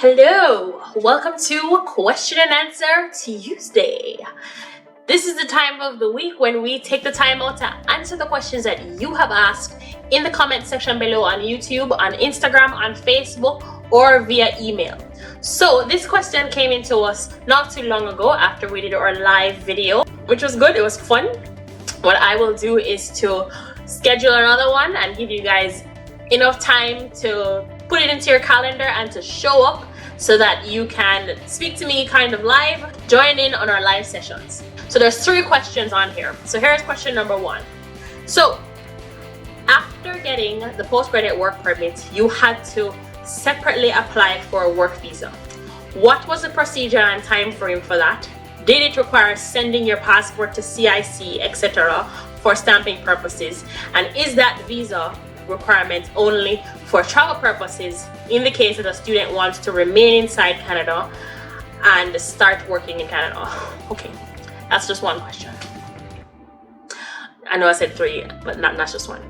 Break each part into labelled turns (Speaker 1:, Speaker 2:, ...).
Speaker 1: Hello, welcome to Question and Answer Tuesday. This is the time of the week when we take the time out to answer the questions that you have asked in the comment section below on YouTube, on Instagram, on Facebook, or via email. So this question came into us not too long ago after we did our live video, which was good. It was fun. What I will do is to schedule another one and give you guys enough time to put it into your calendar and to show up so that you can speak to me kind of live, join in on our live sessions. So there's 3 questions on here. So here's question number 1. So after getting the postgraduate work permit, you had to separately apply for a work visa. What was the procedure and time frame for that? Did it require sending your passport to CIC, etc. for stamping purposes? And is that visa requirement only for travel purposes in the case that a student wants to remain inside Canada and start working in Canada? Okay, that's just one question. I know I said 3, but that's just one.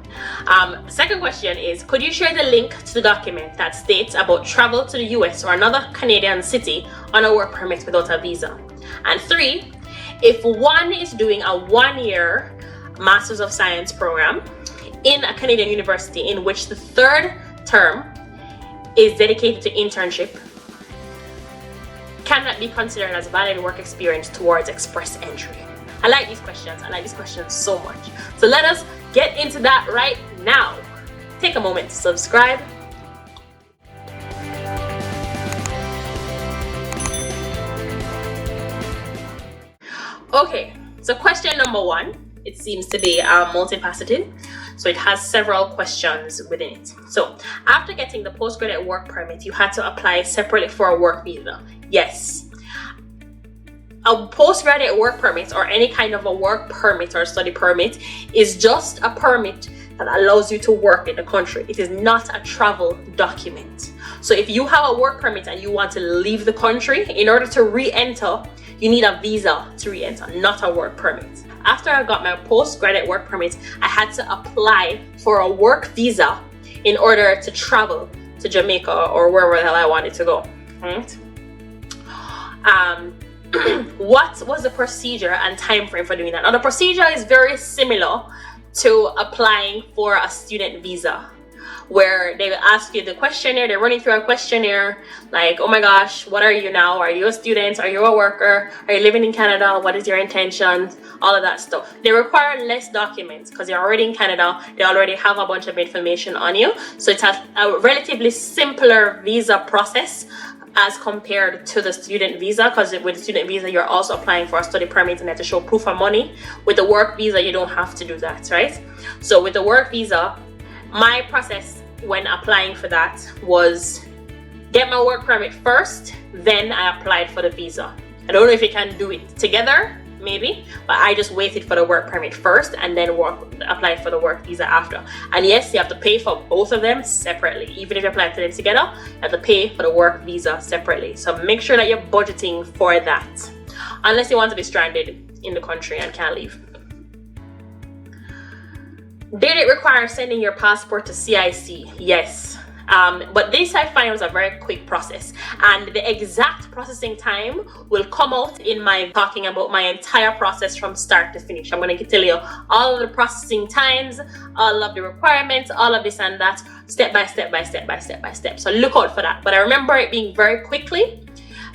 Speaker 1: Second question is, could you share the link to the document that states about travel to the US or another Canadian city on a work permit without a visa? And 3, if one is doing a 1-year Masters of Science program in a Canadian university in which the 3rd term is dedicated to internship, can that be considered as valid work experience towards express entry? I like these questions. I like these questions so much. So let us get into that right now. Take a moment to subscribe. Okay, so question number 1, it seems to be multifaceted. So it has several questions within it. So after getting the postgraduate work permit, you had to apply separately for a work visa. Yes. A postgraduate work permit or any kind of a work permit or study permit is just a permit that allows you to work in the country. It is not a travel document. So if you have a work permit and you want to leave the country, in order to re-enter, you need a visa to re-enter, not a work permit. After I got my postgraduate work permit, I had to apply for a work visa in order to travel to Jamaica or wherever the hell I wanted to go. Right? What was the procedure and time frame for doing that? Now the procedure is very similar to applying for a student visa, where they will ask you the questionnaire. They're running through a questionnaire like, oh my gosh, what are you now? Are you a student? Are you a worker? Are you living in Canada? What is your intentions? All of that stuff. They require less documents because you're already in Canada. They already have a bunch of information on you. So it's a relatively simpler visa process as compared to the student visa, because with the student visa you're also applying for a study permit and you have to show proof of money. With the work visa you don't have to do that, right? So with the work visa, my process when applying for that was get my work permit first, then I applied for the visa. I don't know if you can do it together, maybe, but I just waited for the work permit first and then applied for the work visa after. And yes, you have to pay for both of them separately. Even if you apply for them together, you have to pay for the work visa separately. So make sure that you're budgeting for that, unless you want to be stranded in the country and can't leave. Did it require sending your passport to CIC? Yes. But this I find was a very quick process, and the exact processing time will come out in my talking about my entire process from start to finish. I'm going to tell you all of the processing times, all of the requirements, all of this and that, step by step by step by step by step. So look out for that. But I remember it being very quickly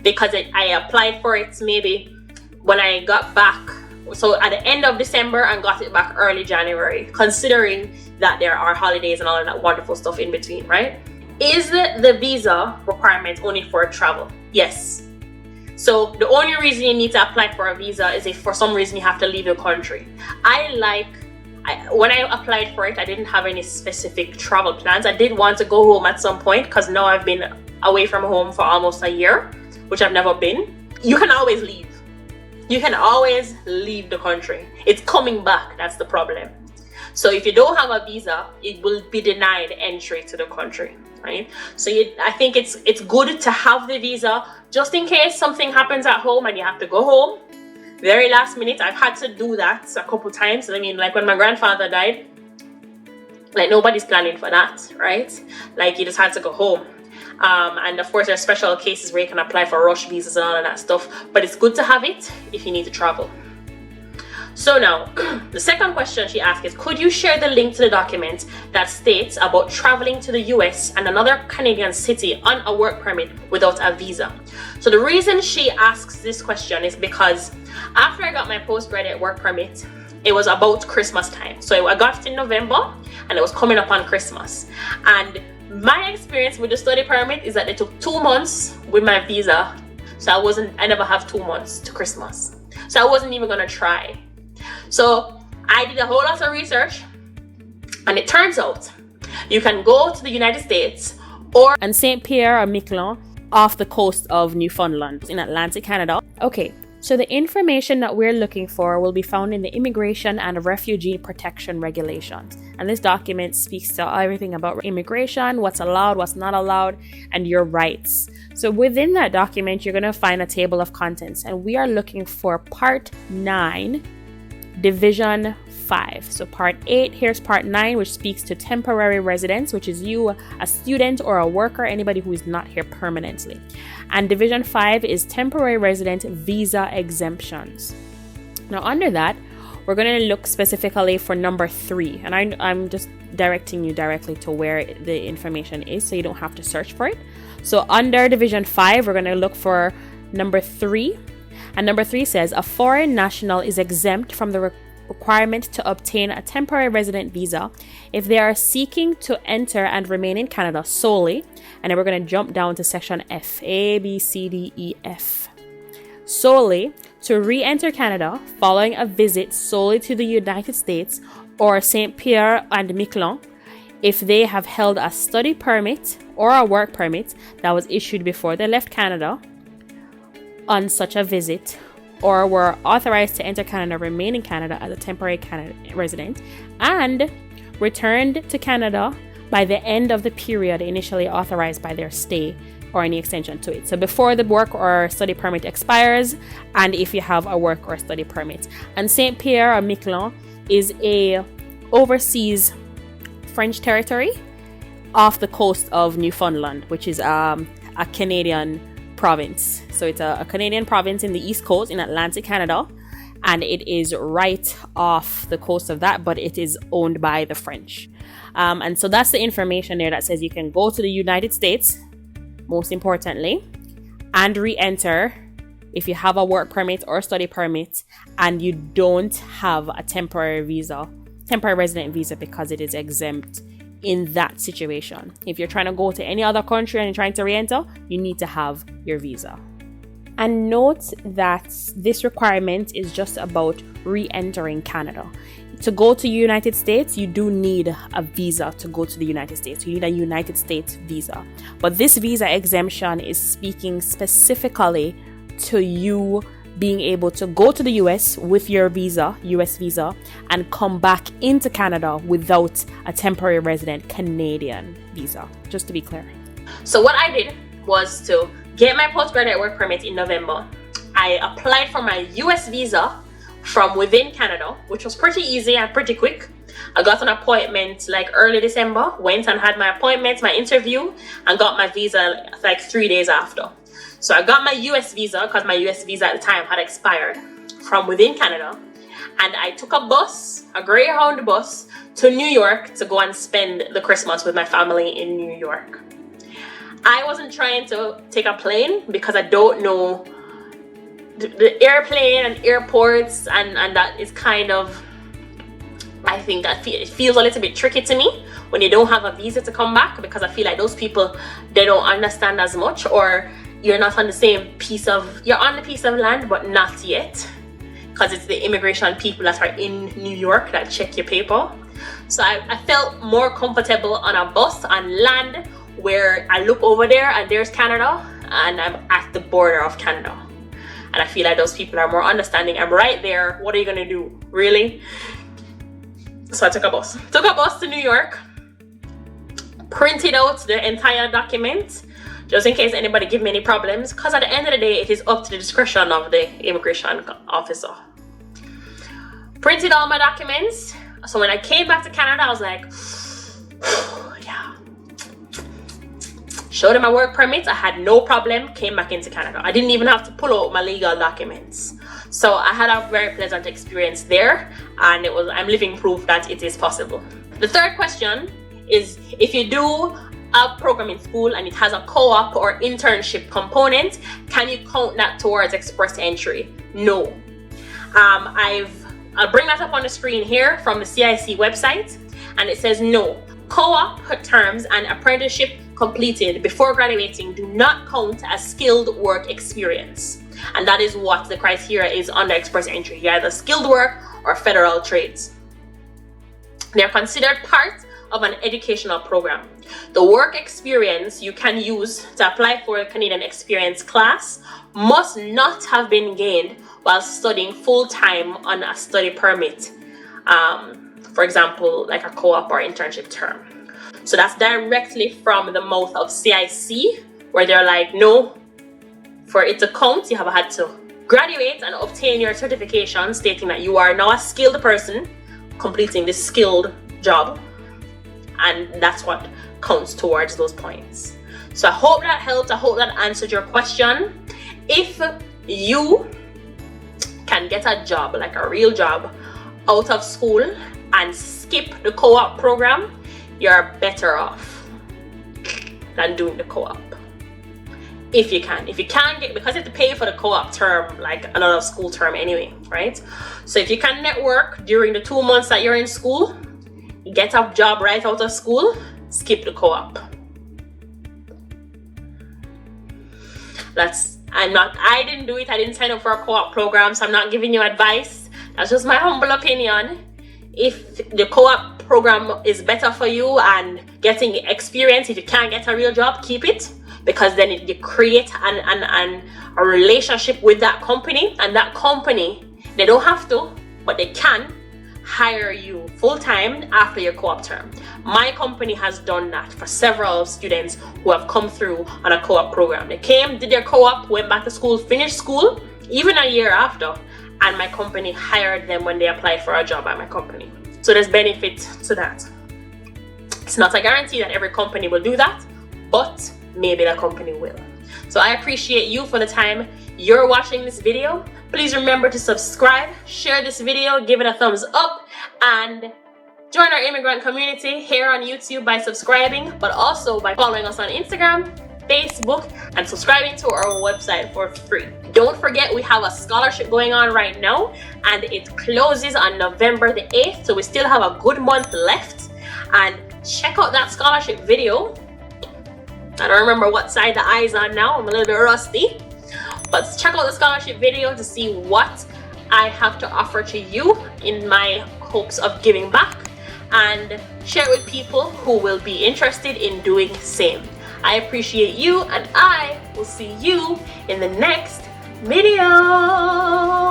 Speaker 1: because I applied for it maybe when I got back. So at the end of December and got it back early January, considering that there are holidays and all of that wonderful stuff in between, right? Is the visa requirement only for travel? Yes. So the only reason you need to apply for a visa is if for some reason you have to leave the country. When I applied for it, I didn't have any specific travel plans. I did want to go home at some point because now I've been away from home for almost a year, which I've never been. You can always leave. You can always leave the country. It's coming back, that's the problem. So if you don't have a visa, it will be denied entry to the country, right? So I think it's good to have the visa just in case something happens at home and you have to go home. Very last minute, I've had to do that a couple times. I mean, like when my grandfather died, like nobody's planning for that, right? Like you just had to go home. And of course, there are special cases where you can apply for rush visas and all of that stuff, but it's good to have it if you need to travel. So now, the second question she asked is, could you share the link to the document that states about traveling to the US and another Canadian city on a work permit without a visa? So the reason she asks this question is because after I got my postgraduate work permit, it was about Christmas time. So I got it in November and it was coming up on Christmas. And my experience with the study permit is that it took 2 months with my visa. So I never have 2 months to Christmas. So I wasn't even gonna try. So I did a whole lot of research, and it turns out you can go to the United States or
Speaker 2: and St. Pierre or Miquelon off the coast of Newfoundland in Atlantic Canada. Okay, so the information that we're looking for will be found in the Immigration and Refugee Protection Regulations. And this document speaks to everything about immigration, what's allowed, what's not allowed, and your rights. So within that document, you're going to find a table of contents, and we are looking for Part 9, Division 5. So Part 8, here's Part 9, which speaks to temporary residents, which is you, a student or a worker, anybody who is not here permanently. And Division 5 is temporary resident visa exemptions. Now under that, we're going to look specifically for number 3. And I'm just directing you directly to where the information is, so you don't have to search for it. So under Division 5, we're going to look for number 3. And number 3 says, a foreign national is exempt from the requirement to obtain a temporary resident visa if they are seeking to enter and remain in Canada solely. And then we're going to jump down to section F, A, B, C, D, E, F. Solely to re-enter Canada following a visit solely to the United States or St. Pierre and Miquelon if they have held a study permit or a work permit that was issued before they left Canada on such a visit, or were authorized to enter Canada, remain in Canada as a temporary Canada resident, and returned to Canada by the end of the period initially authorized by their stay or any extension to it. So before the work or study permit expires, and if you have a work or study permit. And St. Pierre or Miquelon is a overseas French territory off the coast of Newfoundland, which is a Canadian province. So it's a Canadian province in the East Coast in Atlantic Canada, and it is right off the coast of that, but it is owned by the French. And so that's the information there that says you can go to the United States, most importantly, and re-enter if you have a work permit or study permit and you don't have a temporary resident visa, because it is exempt in that situation. If you're trying to go to any other country and you're trying to re-enter, you need to have your visa. And note that this requirement is just about re-entering Canada. To go to the United States, you do need a visa to go to the United States. You need a United States visa. But this visa exemption is speaking specifically to you being able to go to the US with your visa, US visa, and come back into Canada without a temporary resident Canadian visa, just to be clear.
Speaker 1: So what I did was to get my postgraduate work permit in November. I applied for my US visa from within Canada, which was pretty easy and pretty quick. I got an appointment like early December, went and had my appointment, my interview, and got my visa like 3 days after. So I got my US visa because my US visa at the time had expired from within Canada. And I took a bus, a Greyhound bus, to New York to go and spend the Christmas with my family in New York. I wasn't trying to take a plane because I don't know the airplane and airports, and that is kind of, I think that it feels a little bit tricky to me when you don't have a visa to come back, because I feel like those people, they don't understand as much, or you're not on the same you're on the piece of land, but not yet, because it's the immigration people that are in New York that check your paper. So I felt more comfortable on a bus on land, where I look over there and there's Canada and I'm at the border of Canada. And I feel like those people are more understanding. I'm right there. What are you gonna do? Really? So I took a bus. Took a bus to New York, printed out the entire document, just in case anybody give me any problems, because at the end of the day, it is up to the discretion of the immigration officer. Printed all my documents. So when I came back to Canada, I was like, yeah, showed them my work permit. I had no problem, came back into Canada. I didn't even have to pull out my legal documents. So I had a very pleasant experience there, and I'm living proof that it is possible. The third question is, if you do a program in school and it has a co-op or internship component, can you count that towards express entry? No. I'll bring that up on the screen here from the CIC website, and it says no. Co-op terms and apprenticeship completed before graduating do not count as skilled work experience. And that is what the criteria is under express entry. You're either skilled work or federal trades. They're considered part of an educational program. The work experience you can use to apply for a Canadian Experience class must not have been gained while studying full-time on a study permit. For example, like a co-op or internship term. So that's directly from the mouth of CIC, where they're like, no, for it to count, you have had to graduate and obtain your certification stating that you are now a skilled person completing this skilled job. And that's what counts towards those points. So I hope that helped. I hope that answered your question. If you can get a job, like a real job, out of school and skip the co-op program, you're better off than doing the co-op. If you can. If you can't get, because you have to pay for the co-op term, like another school term anyway, right? So if you can network during the 2 months that you're in school, get a job right out of school, skip the co-op. I didn't do it. I didn't sign up for a co-op program, so I'm not giving you advice. That's just my humble opinion. If the co-op program is better for you and getting experience, if you can't get a real job, keep it, because then you create a relationship with that company, and that company, they don't have to, but they can hire you full-time after your co-op term. My company has done that for several students who have come through on a co-op program. They came, did their co-op, went back to school, finished school, even a year after, and my company hired them when they applied for a job at my company. So there's benefit to that. It's not a guarantee that every company will do that, but maybe the company will. So I appreciate you for the time you're watching this video. Please remember to subscribe, share this video, give it a thumbs up, and join our immigrant community here on YouTube by subscribing, but also by following us on Instagram, Facebook, and subscribing to our website for free. Don't forget, we have a scholarship going on right now, and it closes on November the 8th, so we still have a good month left. And check out that scholarship video. I don't remember what side the eye is on now, I'm a little bit rusty. But check out the scholarship video to see what I have to offer to you in my hopes of giving back, and share it with people who will be interested in doing the same. I appreciate you, and I will see you in the next video.